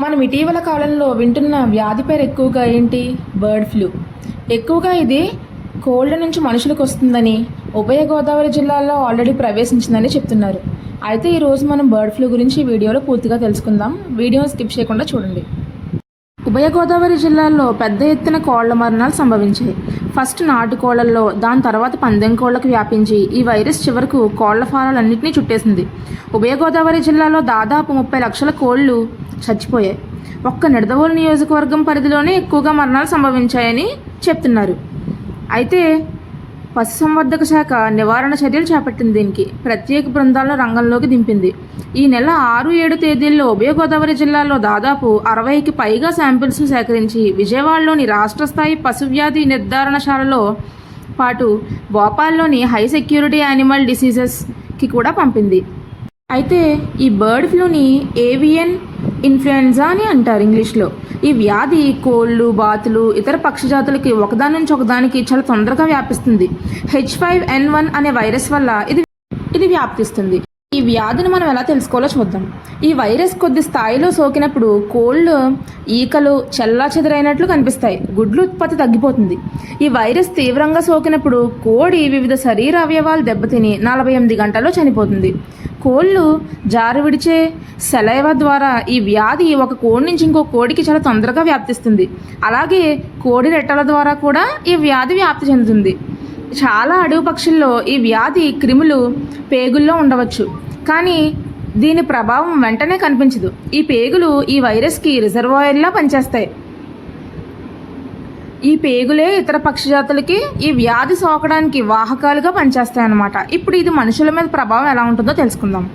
మనం ఇటీవల కాలంలో వింటున్న వ్యాధి పేరు ఎక్కువగా ఏంటి? Bird flu. ఎక్కువగా ఇది కోళ్ళ నుంచి మనుషులకు వస్తుందని, ఉభయ గోదావరి జిల్లాల్లో ఆల్రెడీ ప్రవేశించిందని చెప్తున్నారు. అయితే ఈరోజు మనం బర్డ్ ఫ్లూ గురించి వీడియోలో పూర్తిగా తెలుసుకుందాం. వీడియోని స్కిప్ చేయకుండా చూడండి. ఉభయ గోదావరి జిల్లాల్లో పెద్ద ఎత్తున కోళ్ల మరణాలు సంభవించాయి. ఫస్ట్ నాటు కోళ్లలో, దాని తర్వాత పందెం కోళ్లకు వ్యాపించి ఈ వైరస్ చివరకు కోళ్ల ఫారాలన్నింటినీ చుట్టేసింది. ఉభయ గోదావరి జిల్లాలో దాదాపు 30 లక్షల కోళ్లు చచ్చిపోయాయి. ఒక్క నిడదవోలు నియోజకవర్గం పరిధిలోనే ఎక్కువగా మరణాలు సంభవించాయని చెప్తున్నారు. అయితే పశుసంవర్ధక శాఖ నివారణ చర్యలు చేపట్టింది. దీనికి ప్రత్యేక బృందాలను రంగంలోకి దింపింది. ఈ నెల 6-7 తేదీల్లో ఉభయ గోదావరి జిల్లాలో దాదాపు 60కి పైగా శాంపిల్స్ సేకరించి విజయవాడలోని రాష్ట్ర స్థాయి పశువ్యాధి నిర్ధారణశాలలో పాటు భోపాల్లోని హై సెక్యూరిటీ యానిమల్ డిసీజెస్కి కూడా పంపింది. అయితే ఈ బర్డ్ ఫ్లూని ఏవియన్ ఇన్ఫ్లుయెంజా అని అంటారు ఇంగ్లీష్లో. ఈ వ్యాధి కోళ్ళు, బాతులు, ఇతర పక్షిజాతులకి ఒకదాని నుంచి ఒకదానికి చాలా తొందరగా వ్యాపిస్తుంది. H5N1 అనే వైరస్ వల్ల ఇది వ్యాప్తిస్తుంది. ఈ వ్యాధిని మనం ఎలా తెలుసుకోవాలో చూద్దాం. ఈ వైరస్ కొద్ది స్థాయిలో సోకినప్పుడు కోళ్ళు ఈకలు చెల్లాచెదరైనట్లు కనిపిస్తాయి. గుడ్లు ఉత్పత్తి తగ్గిపోతుంది. ఈ వైరస్ తీవ్రంగా సోకినప్పుడు కోడి వివిధ శరీర అవయవాలు దెబ్బతిని 48 గంటల్లో చనిపోతుంది. కోళ్ళు జారు విడిచే సెలైవ ద్వారా ఈ వ్యాధి ఒక కోడి నుంచి ఇంకో కోడికి చాలా తొందరగా వ్యాప్తిస్తుంది. అలాగే కోడి రెట్టల ద్వారా కూడా ఈ వ్యాధి వ్యాప్తి చెందుతుంది. చాలా అడవి పక్షుల్లో ఈ వ్యాధి క్రిములు పేగుల్లో ఉండవచ్చు, కానీ దీని ప్రభావం వెంటనే కనిపించదు. ఈ పేగులు ఈ వైరస్కి రిజర్వాయర్లా పనిచేస్తాయి. ఈ పేగులే ఇతర పక్షిజాతులకి ఈ వ్యాధి సోకడానికి వాహకాలుగా పనిచేస్తాయి అన్నమాట. ఇప్పుడు ఇది మనుషుల మీద ప్రభావం ఎలా ఉంటుందో తెలుసుకుందాం.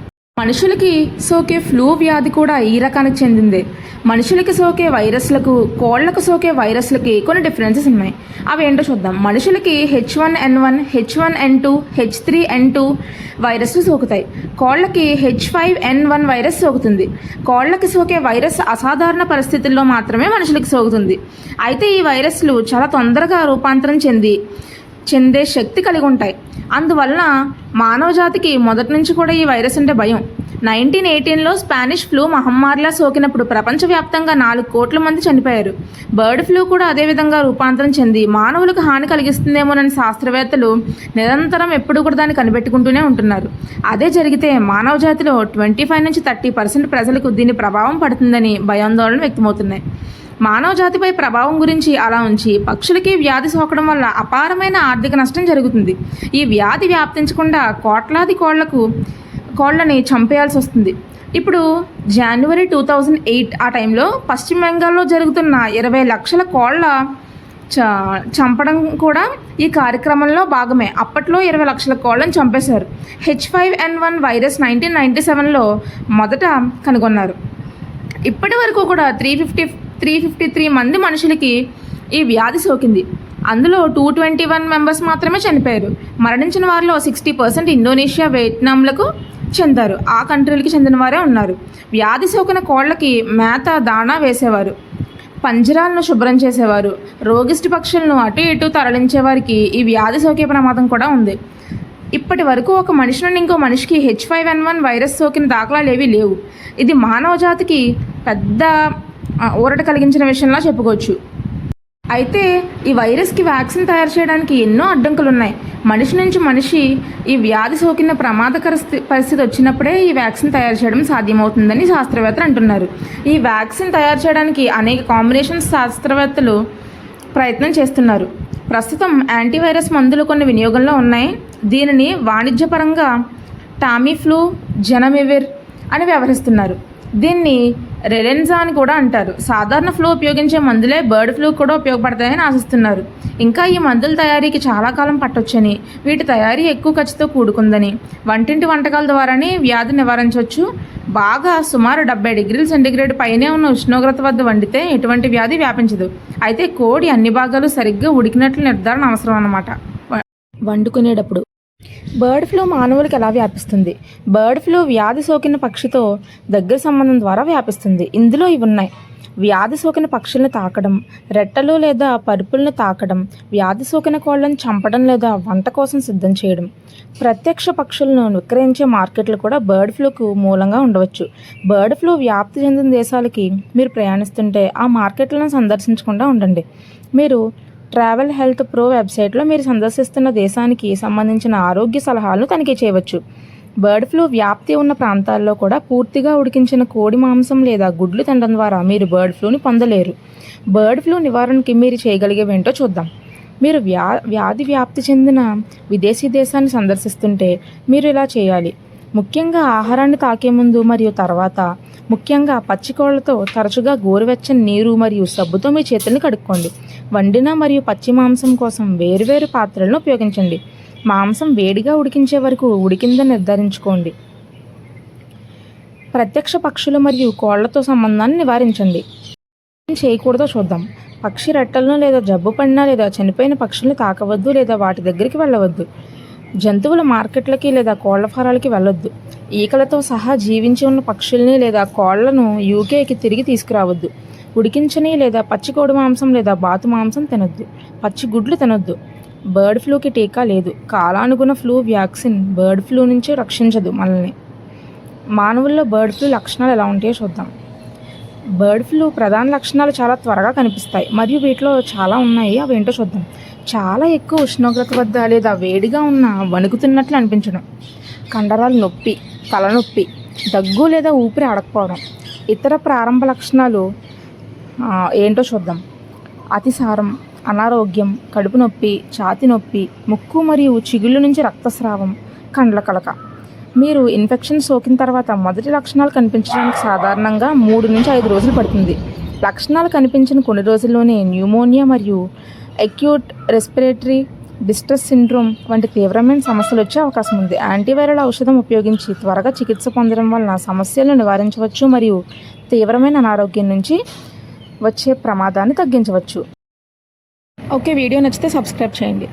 మనుషులకి సోకే ఫ్లూ వ్యాధి కూడా ఈ రకానికి చెందిందే. మనుషులకి సోకే వైరస్లకు, కోళ్లకు సోకే వైరస్లకి కొన్ని డిఫరెన్సెస్ ఉన్నాయి. అవి ఏంటో చూద్దాం. మనుషులకి H1N1, H1N2, H3N2 వైరస్లు సోకుతాయి. కోళ్లకి H5N1 వైరస్ సోకుతుంది. కోళ్లకి సోకే వైరస్ అసాధారణ పరిస్థితుల్లో మాత్రమే మనుషులకి సోకుతుంది. అయితే ఈ వైరస్లు చాలా తొందరగా రూపాంతరం చెందే శక్తి కలిగి ఉంటాయి. అందువలన మానవ జాతికి మొదటి నుంచి కూడా ఈ వైరస్ అంటే భయం. 1918లో స్పానిష్ ఫ్లూ మహమ్మారిలా సోకినప్పుడు ప్రపంచవ్యాప్తంగా 4 కోట్ల మంది చనిపోయారు. బర్డ్ ఫ్లూ కూడా అదేవిధంగా రూపాంతరం చెంది మానవులకు హాని కలిగిస్తుందేమోనని శాస్త్రవేత్తలు నిరంతరం ఎప్పుడు కూడా దాన్ని కనిపెట్టుకుంటూనే ఉంటున్నారు. అదే జరిగితే మానవ జాతిలో 25 నుంచి 30% ప్రజలకు దీని ప్రభావం పడుతుందని భయాందోళన వ్యక్తమవుతున్నాయి. మానవ జాతిపై ప్రభావం గురించి అలా ఉంచి పక్షులకి వ్యాధి సోకడం వల్ల అపారమైన ఆర్థిక నష్టం జరుగుతుంది. ఈ వ్యాధి వ్యాప్తించకుండా కోట్లాది కోళ్ళని చంపేయాల్సి వస్తుంది. ఇప్పుడు జనవరి 2008 ఆ టైంలో పశ్చిమ బెంగాల్లో జరుగుతున్న 20 లక్షల కోళ్ళ చంపడం కూడా ఈ కార్యక్రమంలో భాగమే. అప్పట్లో 20 లక్షల కోళ్ళని చంపేశారు. H5N1 వైరస్ 1997లో మొదట కనుగొన్నారు. ఇప్పటి వరకు కూడా 353 మంది మనుషులకి ఈ వ్యాధి సోకింది. అందులో 221 మెంబర్స్ మాత్రమే చనిపోయారు. మరణించిన వారిలో 60% ఇండోనేషియా, వియత్నాంలకు చెందారు. ఆ కంట్రీలకి చెందిన వారే ఉన్నారు. వ్యాధి సోకిన కోళ్ళకి మేత, దాణా వేసేవారు, పంజరాలను శుభ్రం చేసేవారు. రోగిష్టి పక్షులను అటు ఇటు తరలించే వారికి ఈ వ్యాధి సోకే ప్రమాదం కూడా ఉంది. ఇప్పటి వరకు ఒక మనిషి నుండి ఇంకో మనిషికి H5N1 వైరస్ సోకిన దాఖలాలు ఏవీ లేవు. ఇది మానవ జాతికి పెద్ద ఊరట కలిగించిన విషయంలా చెప్పుకోవచ్చు. అయితే ఈ వైరస్కి వ్యాక్సిన్ తయారు చేయడానికి ఎన్నో అడ్డంకులు ఉన్నాయి. మనిషి నుంచి మనిషి ఈ వ్యాధి సోకిన ప్రమాదకర పరిస్థితి వచ్చినప్పుడే ఈ వ్యాక్సిన్ తయారు చేయడం సాధ్యమవుతుందని శాస్త్రవేత్తలు అంటున్నారు. ఈ వ్యాక్సిన్ తయారు చేయడానికి అనేక కాంబినేషన్స్ శాస్త్రవేత్తలు ప్రయత్నం చేస్తున్నారు. ప్రస్తుతం యాంటీవైరస్ మందులు కొన్ని వినియోగంలో ఉన్నాయి. దీనిని వాణిజ్యపరంగా టామీఫ్లూ, జనమెవిర్ అని వ్యవహరిస్తున్నారు. దీన్ని రెలెన్జా అని కూడా అంటారు. సాధారణ ఫ్లూ ఉపయోగించే మందులే బర్డ్ ఫ్లూ కూడా ఉపయోగపడతాయని ఆశిస్తున్నారు. ఇంకా ఈ మందుల తయారీకి చాలా కాలం పట్టొచ్చని, వీటి తయారీ ఎక్కువ ఖర్చుతో కూడుకుందని, వంటింటి వంటకాల ద్వారానే వ్యాధి నివారించవచ్చు. బాగా సుమారు 70 డిగ్రీల సెంటీగ్రేడ్ పైనే ఉన్న ఉష్ణోగ్రత వద్ద వండితే ఎటువంటి వ్యాధి వ్యాపించదు. అయితే కోడి అన్ని భాగాలు సరిగ్గా ఉడికినట్లు నిర్ధారణ అవసరం అన్నమాట వండుకునేటప్పుడు. బర్డ్ ఫ్లూ మానవులకు ఎలా వ్యాపిస్తుంది? బర్డ్ ఫ్లూ వ్యాధి సోకిన పక్షితో దగ్గర సంబంధం ద్వారా వ్యాపిస్తుంది. ఇందులో ఇవి ఉన్నాయి. వ్యాధి సోకిన పక్షులను తాకడం, రెట్టలు లేదా పరుపులను తాకడం, వ్యాధి సోకిన కోళ్లను చంపడం లేదా వంట కోసం సిద్ధం చేయడం. ప్రత్యక్ష పక్షులను విక్రయించే మార్కెట్లు కూడా బర్డ్ ఫ్లూకు మూలంగా ఉండవచ్చు. బర్డ్ ఫ్లూ వ్యాప్తి చెందిన దేశాలకి మీరు ప్రయాణిస్తుంటే ఆ మార్కెట్లను సందర్శించకుండా ఉండండి. మీరు ట్రావెల్ హెల్త్ ప్రో వెబ్సైట్లో మీరు సందర్శిస్తున్న దేశానికి సంబంధించిన ఆరోగ్య సలహాలను తనిఖీ చేయవచ్చు. బర్డ్ ఫ్లూ వ్యాప్తి ఉన్న ప్రాంతాల్లో కూడా పూర్తిగా ఉడికించిన కోడి మాంసం లేదా గుడ్లు తినడం ద్వారా మీరు బర్డ్ ఫ్లూని పొందలేరు. బర్డ్ ఫ్లూ నివారణకి మీరు చేయగలిగేవేంటో చూద్దాం. మీరు వ్యాధి వ్యాప్తి చెందిన విదేశీ దేశాన్ని సందర్శిస్తుంటే మీరు ఇలా చేయాలి. ముఖ్యంగా ఆహారాన్ని తాకే ముందు మరియు తర్వాత, ముఖ్యంగా పచ్చికోళ్లతో తరచుగా గోరువెచ్చని నీరు మరియు సబ్బుతో మీ చేతుల్ని కడుక్కోండి. వండిన మరియు పచ్చి మాంసం కోసం వేరువేరు పాత్రలను ఉపయోగించండి. మాంసం వేడిగా ఉడికించే వరకు ఉడికిందని నిర్ధారించుకోండి. ప్రత్యక్ష పక్షులు మరియు కోళ్లతో సంబంధాన్ని నివారించండి. ఏం చేయకూడదో చూద్దాం. పక్షి రెట్టలను లేదా జబ్బు పడిన లేదా చనిపోయిన పక్షుల్ని తాకవద్దు లేదా వాటి దగ్గరికి వెళ్ళవద్దు. జంతువుల మార్కెట్లకి లేదా కోళ్ల ఫారాలకి వెళ్ళొద్దు. ఈకలతో సహా జీవించి ఉన్న పక్షుల్ని లేదా కోళ్లను యూకేకి తిరిగి తీసుకురావద్దు. ఉడికించని లేదా పచ్చి కోడి మాంసం లేదా బాతు మాంసం తినొద్దు. పచ్చి గుడ్లు తినొద్దు. బర్డ్ ఫ్లూకి టీకా లేదు. కాలానుగుణ ఫ్లూ వ్యాక్సిన్ బర్డ్ ఫ్లూ నుంచి రక్షించదు మనల్ని. మానవుల్లో బర్డ్ ఫ్లూ లక్షణాలు ఎలా ఉంటాయో చూద్దాం. బర్డ్ ఫ్లూ ప్రధాన లక్షణాలు చాలా త్వరగా కనిపిస్తాయి మరియు వీటిలో చాలా ఉన్నాయి. అవి ఏంటో చూద్దాం. చాలా ఎక్కువ ఉష్ణోగ్రత వద్ద లేదా వేడిగా ఉన్న వణుకుతున్నట్లు అనిపించడం, కండరాలు నొప్పి, తలనొప్పి, దగ్గు లేదా ఊపిరి ఆడకపోవడం. ఇతర ప్రారంభ లక్షణాలు ఏంటో చూద్దాం. అతిసారం, అనారోగ్యం, కడుపు నొప్పి, ఛాతి నొప్పి, ముక్కు మరియు చిగుళ్ళు నుంచి రక్తస్రావం, కండ్ల కలక. మీరు ఇన్ఫెక్షన్ సోకిన తర్వాత మొదటి లక్షణాలు కనిపించడానికి సాధారణంగా 3 నుంచి 5 రోజులు పడుతుంది. లక్షణాలు కనిపించిన కొన్ని రోజుల్లోనే న్యూమోనియా మరియు అక్యూట్ రెస్పిరేటరీ డిస్ట్రెస్ సిండ్రోమ్ వంటి తీవ్రమైన సమస్యలు వచ్చే అవకాశం ఉంది. యాంటీవైరల్ ఔషధం ఉపయోగించి త్వరగా చికిత్స పొందడం వలన సమస్యలను నివారించవచ్చు మరియు తీవ్రమైన అనారోగ్యం నుంచి వచ్చే ప్రమాదాన్ని తగ్గించవచ్చు. ఓకే, వీడియో నచ్చితే సబ్స్క్రైబ్ చేయండి.